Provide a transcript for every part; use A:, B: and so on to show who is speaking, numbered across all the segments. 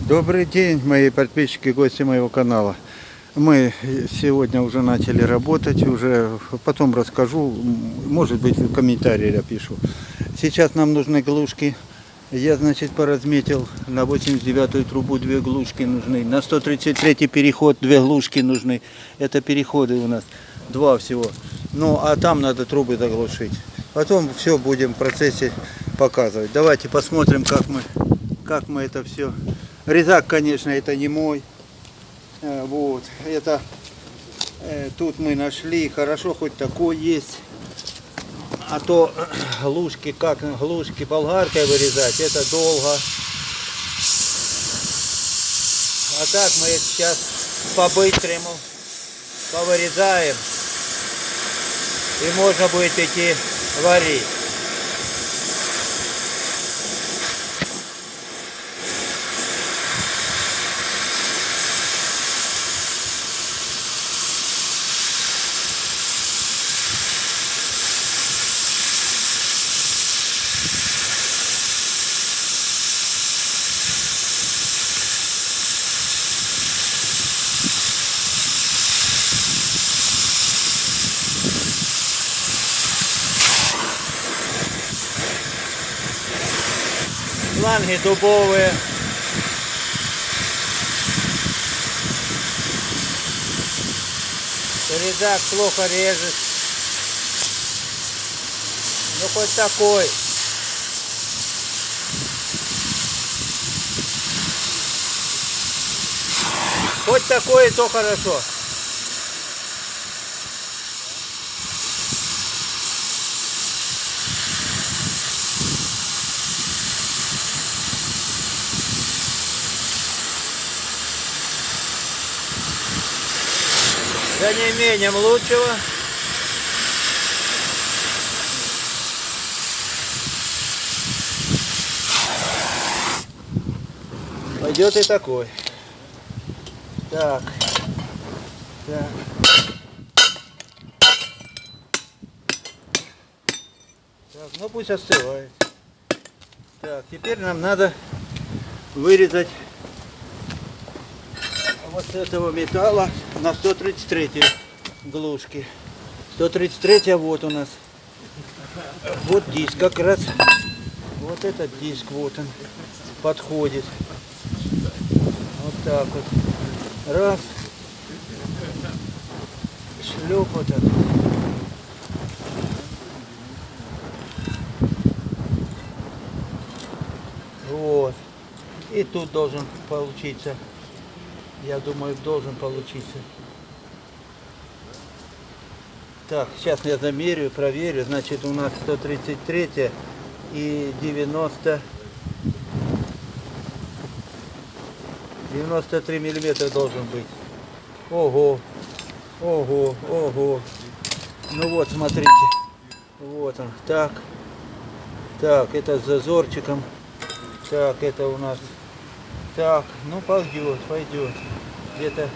A: Добрый день, мои подписчики, гости моего канала. Мы сегодня уже начали работать, уже потом расскажу, может быть, в комментарии напишу. Сейчас нам нужны глушки. Я, значит, поразметил на 89-ю трубу 2 глушки нужны, на 133-й переход 2 глушки нужны. Это переходы у нас 2 всего. Ну, а там надо трубы заглушить. Потом все будем в процессе показывать. Давайте посмотрим, как мы это все. Резак, конечно, это не мой. Вот, это тут мы нашли. Хорошо, хоть такой есть. А то глушки, глушки болгаркой вырезать, это долго. А так мы их сейчас по-быстрому повырезаем. И можно будет идти варить. Шланги дубовые. Резак плохо режет. Ну хоть такой. Хоть такое, то хорошо. За неимением лучшего. Пойдет и такой. Так. Так, ну пусть остывает. Так, теперь нам надо вырезать вот с этого металла на 133 глушки. 133 вот у нас. Вот диск как раз. Вот этот диск, вот он подходит. Вот так вот. Раз. Шлеп вот так. Вот. И тут должен получиться. Я думаю, должен получиться. Так, сейчас я замерю, проверю. Значит, у нас 133 и 93 миллиметра должен быть. Ого, ого, ого. Ну вот, смотрите. Вот он. Так, это с зазорчиком. Так, это у нас. Так, ну пойдет. Где-то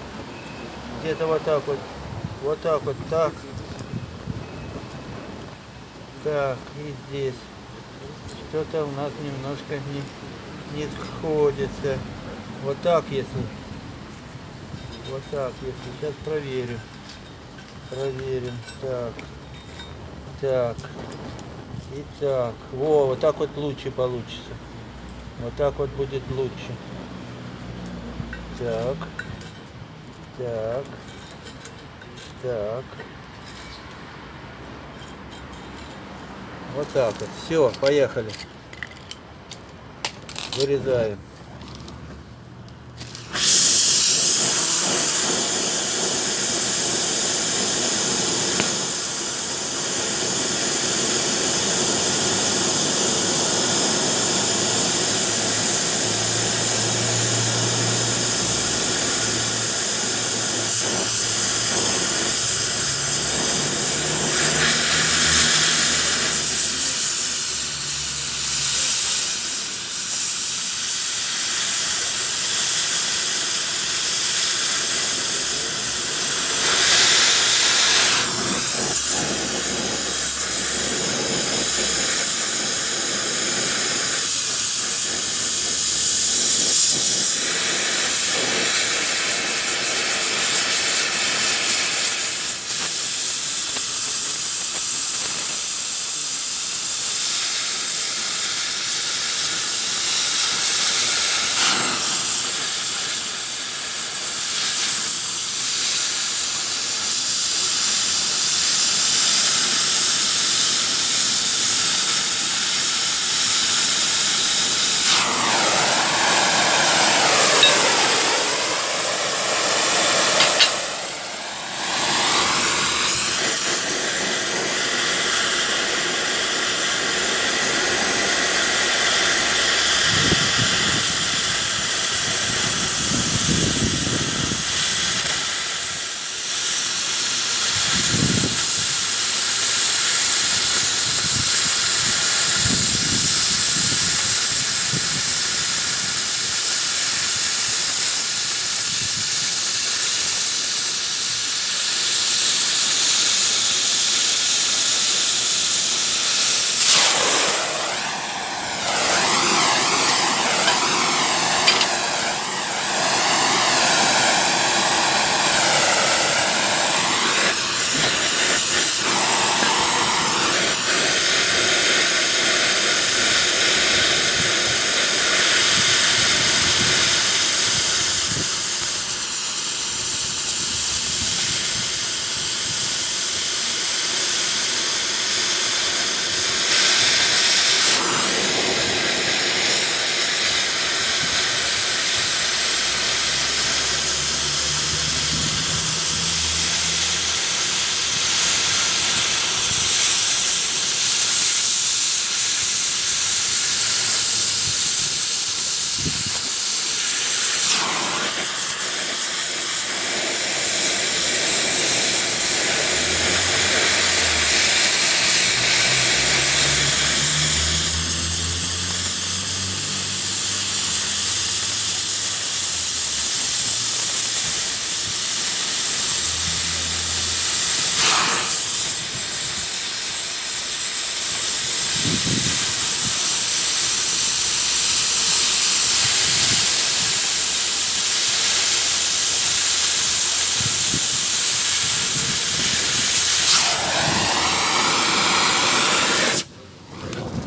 A: вот так вот. Вот так вот, так. Так, и здесь. Что-то у нас немножко не сходится. Вот так, если. Вот так, если. Сейчас проверю. Проверим. Так. И так. Вот так вот лучше получится. Вот так вот будет лучше. Так. Вот так вот. Все, поехали. Вырезаем.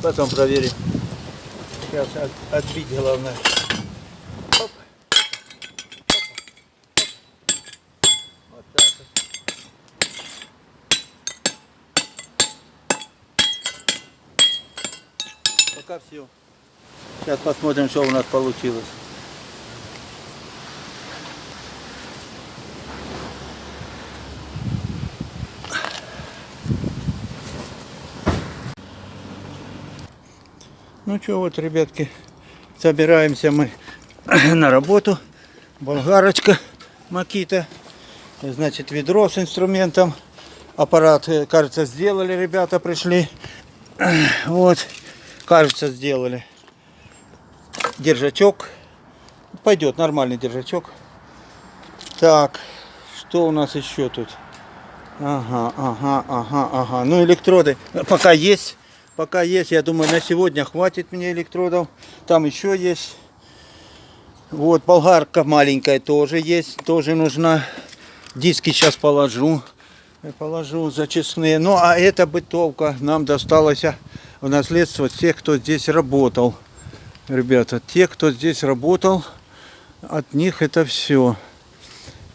A: Потом проверим. Сейчас отбить главное. Оп. Вот так вот. Пока все. Сейчас посмотрим, что у нас получилось. Ну что, вот, ребятки, собираемся мы на работу. Болгарочка Макита. Значит, ведро с инструментом. Аппарат, кажется, сделали, ребята пришли. Вот, кажется, сделали. Держачок. Пойдет, нормальный держачок. Так, что у нас еще тут? Ага. Ну, электроды пока есть. Пока есть, я думаю, на сегодня хватит мне электродов. Там еще есть. Вот, болгарка маленькая тоже есть. Тоже нужна. Диски сейчас положу. Положу зачистные. Ну, а эта бытовка нам досталась в наследство тех, кто здесь работал. Ребята, те, кто здесь работал, от них это все.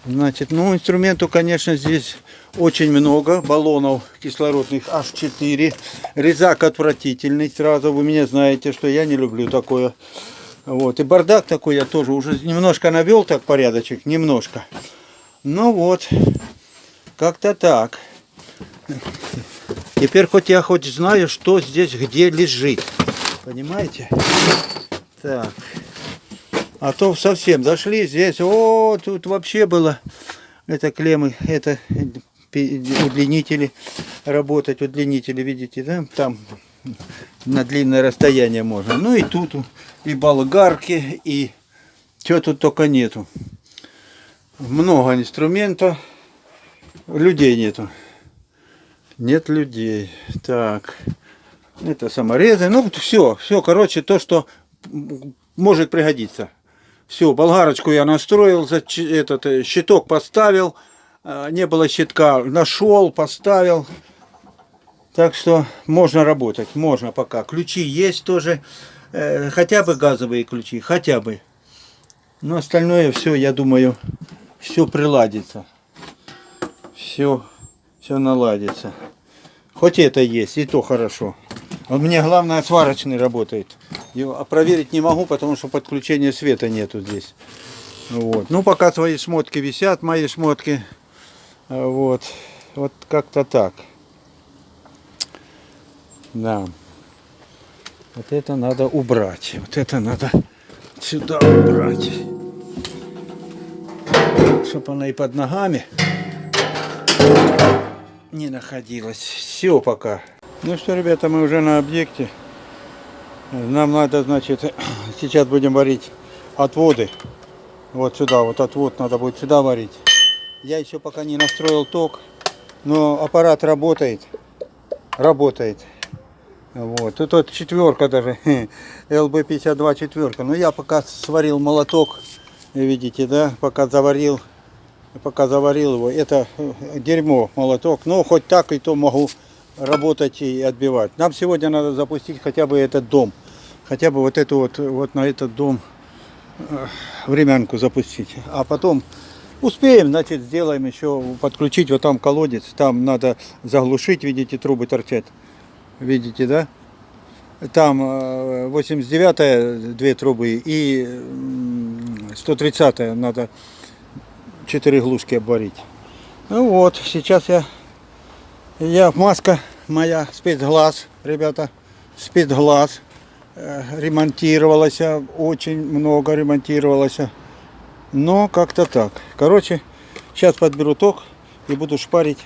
A: Значит, ну, инструменту, конечно, здесь очень много. Баллонов кислородных аж 4. Резак отвратительный. Сразу вы меня знаете, что я не люблю такое. Вот. И бардак такой я тоже уже немножко навел так порядочек. Немножко. Ну вот. Как-то так. Теперь хоть знаю, что здесь где лежит. Понимаете? Так. А то совсем зашли здесь. О, тут вообще было. Это клеммы, это удлинители. Работать удлинители, видите, да? Там на длинное расстояние можно. Ну и тут и болгарки, и чего тут только нету. Много инструмента. Людей нету. Нет людей. Так. Это саморезы. Ну, все, короче, то, что может пригодиться. Все, болгарочку я настроил, этот щиток поставил, не было щитка, нашел, поставил. Так что можно работать, можно пока. Ключи есть тоже, хотя бы газовые ключи, хотя бы. Но остальное все, я думаю, все приладится. Все наладится. Хоть это есть, и то хорошо. Вот мне главное, сварочный работает. А проверить не могу, потому что подключения света нету здесь. Вот. Ну, пока свои шмотки висят, мои шмотки. Вот как-то так. Да. Вот это надо убрать. Вот это надо сюда убрать. Чтобы она и под ногами не находилась. Все пока. Ну что, ребята, мы уже на объекте. Нам надо, значит, сейчас будем варить отводы. Вот сюда, вот отвод надо будет сюда варить. Я еще пока не настроил ток, но аппарат работает. Вот. Тут вот четверка даже, LB52 четверка. Но я пока сварил молоток, видите, да, пока заварил его. Это дерьмо молоток, но хоть так и то могу работать и отбивать. Нам сегодня надо запустить хотя бы этот дом. Хотя бы вот эту вот на этот дом времянку запустить. А потом успеем, значит, сделаем еще, подключить вот там колодец. Там надо заглушить, видите, трубы торчат. Видите, да? Там 89-я 2 трубы и 130-я надо 4 глушки обварить. Ну вот, сейчас я маска моя, спецглаз, ребята, спецглаз. Ремонтировалась, очень много ремонтировалась. Но как-то так. Короче, сейчас подберу ток и буду шпарить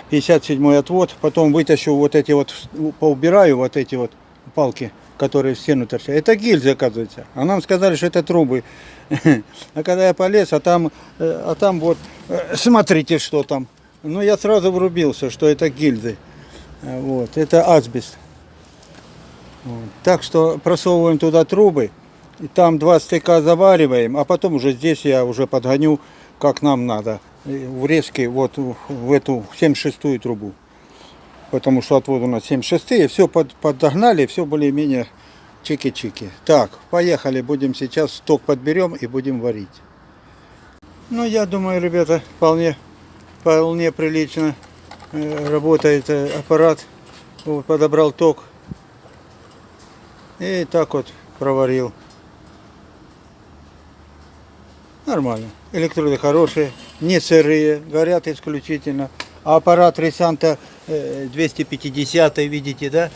A: 57-й отвод. Потом вытащу вот эти вот, поубираю вот эти вот палки, которые в стену торчат. Это гильзы, оказывается. А нам сказали, что это трубы. А когда я полез, а там вот, смотрите, что там. Ну, я сразу врубился, что это гильзы. Вот, это асбест. Вот. Так что просовываем туда трубы, и там 2 стыка завариваем, а потом уже здесь я уже подгоню, как нам надо. Врезки вот в эту 76-ю трубу. Потому что отвод у нас 76-е, все подогнали, все более-менее чики-чики. Так, поехали, будем сейчас ток подберем и будем варить. Ну, я думаю, ребята, вполне прилично работает аппарат. Вот, подобрал ток и так вот проварил. Нормально. Электроды хорошие, не сырые, горят исключительно. А аппарат Ресанта 250, видите, да?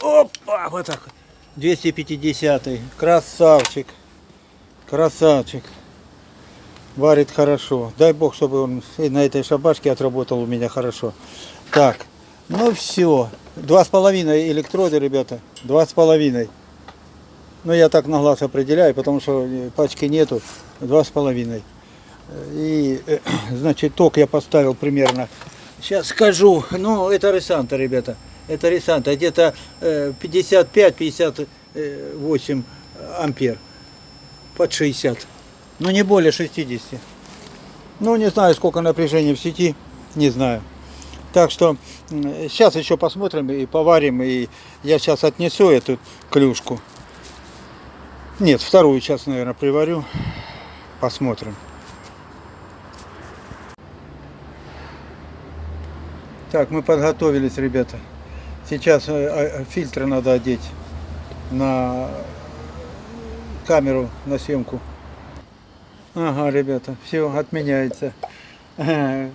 A: Опа, вот так вот. 250, красавчик, красавчик. Варит хорошо. Дай бог, чтобы он и на этой шабашке отработал у меня хорошо. Так, ну все. 2,5 электроды, ребята. 2,5. Ну, я так на глаз определяю, потому что пачки нету. 2,5. И, значит, ток я поставил примерно. Сейчас скажу. Ну, это Ресанта, ребята. Это Ресанта. Где-то 55-58 ампер. Под 60. Ну, не более 60. Ну, не знаю, сколько напряжения в сети. Не знаю. Так что сейчас еще посмотрим и поварим. И я сейчас отнесу эту клюшку. Нет, вторую сейчас, наверное, приварю. Посмотрим. Так, мы подготовились, ребята. Сейчас фильтры надо одеть на камеру, на съемку. Ага, ребята, все отменяется. Я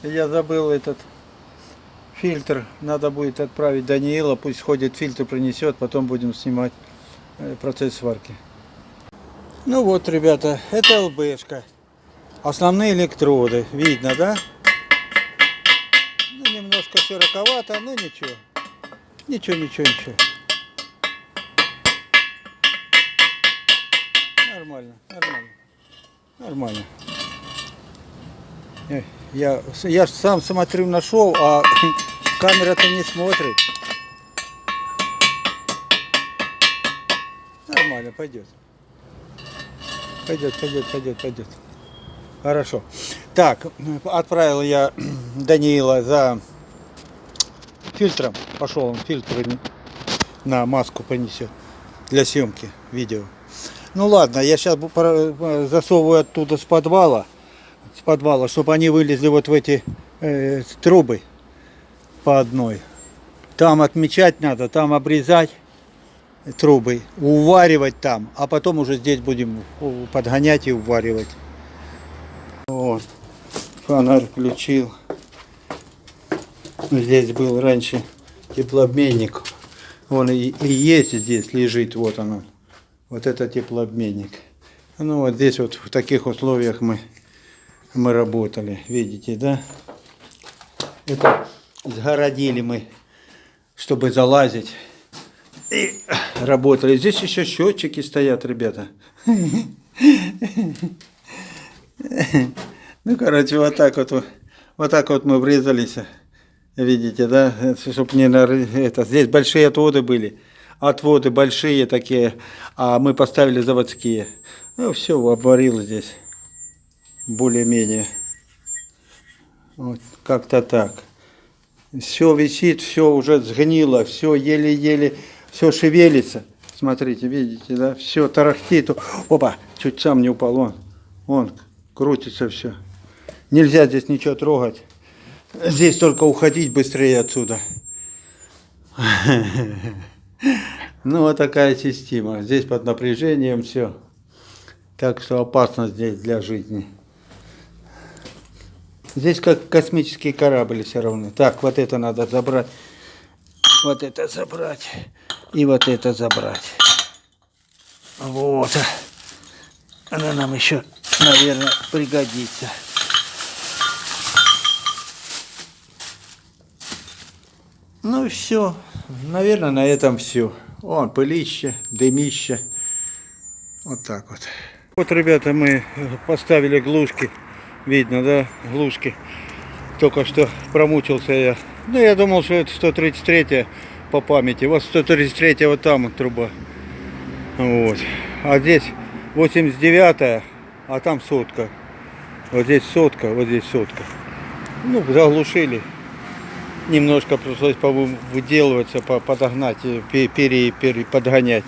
A: забыл этот фильтр. Надо будет отправить Даниила, пусть ходит, фильтр принесет, потом будем снимать процесс сварки. Ну вот, ребята, это ЛБшка. Основные электроды. Видно, да? Ну, немножко широковато, но ничего. Ничего. Нормально. Я сам смотрю, нашел, а камера-то не смотрит. Нормально, пойдет. Пойдет. Хорошо. Так, отправил я Даниила за фильтром. Пошел он фильтр на маску понесет для съемки видео. Ну ладно, я сейчас засовываю оттуда с подвала, чтобы они вылезли вот в эти трубы по одной. Там отмечать надо, там обрезать трубы, уваривать там, а потом уже здесь будем подгонять и уваривать. Вот, фонарь включил. Здесь был раньше теплообменник. Он и есть здесь, лежит, вот он. Вот это теплообменник. Ну вот здесь вот в таких условиях мы работали, видите, да? Это сгородили мы, чтобы залазить. И работали. Здесь еще счетчики стоят, ребята. Ну, короче, вот так вот мы врезались. Видите, да? Чтобы не это. Здесь большие отводы были. Отводы большие такие, а мы поставили заводские. Ну, все, обварил здесь. Более-менее. Вот, как-то так. Все висит, все уже сгнило, все еле-еле, все шевелится. Смотрите, видите, да? Все тарахтит. Опа, чуть сам не упал. Вон, крутится все. Нельзя здесь ничего трогать. Здесь только уходить быстрее отсюда. Ну, вот такая система. Здесь под напряжением все. Так что опасно здесь для жизни. Здесь как космические корабли все равно. Так, вот это надо забрать. Вот это забрать. И вот это забрать. Вот. Она нам еще, наверное, пригодится. Ну и все. Наверное, на этом все. Вон пылище, дымище. Вот так вот. Вот, ребята, мы поставили глушки. Видно, да, глушки. Только что промучился я Ну, я думал, что это 133 по памяти. Вот 133 вот там вот труба. Вот. А здесь 89, а там сотка. Вот здесь сотка, вот здесь сотка. Ну, заглушили. Немножко пришлось выделываться, подогнать, подгонять.